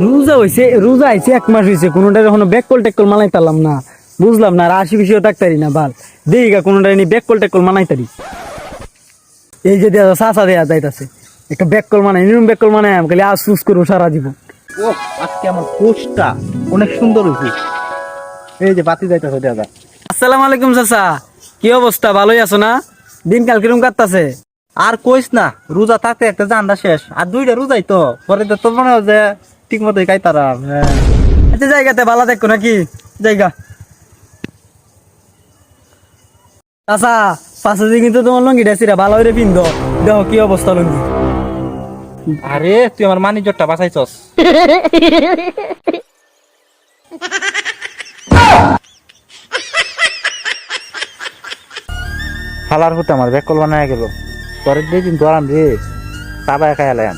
রোজা আইছে 1 মাস হয়েছে, কোনোটা এখনো ব্যাককল টেকল মানাই তারলাম না। বুঝলাম না, আর আশি বেশিও থাকতারি না বাল। দেখিগা কোনোটা নি ব্যাককল টেকল মানাই তারি। এই যে দেয়া চাচা দেয়া যাইতাছে একটা ব্যাককল মানাই, নিরম ব্যাককল মানাই আমি খালি আফসুস করবো সারা জীবন। ও আজকে আমার পোস্টটা অনেক সুন্দর হয়েছে। এই যে বাতি যাইতেছে দাদা। আসসালামু আলাইকুম চাচা, কি অবস্থা? ভালোই আছো না? দিনকাল কিরম কাটতাছে? আর কইস না, রোজা থাকতে একটা জানটা শেষ, আর 2টা রোজাই তো পরে তো তোর মনে হয় যে ঠিক মতোই খাইতারাম। হ্যাঁ আচ্ছা জায়গাতে ভালো দেখো নাকি জায়গা। চাচা পাশে দিয়ে কিন্তু তোমার লঙ্গিটা ছিড়া, ভালো করে পিন্ধ। দেখো কি অবস্থা লঙ্গি। আরে তুই আমার মানিজ্জতটা বাঁচাইছস। হালার হতে আমার ব্যাকল বানায় গেল, পরের দিন দরাম রে চাবায় খাই এলাম।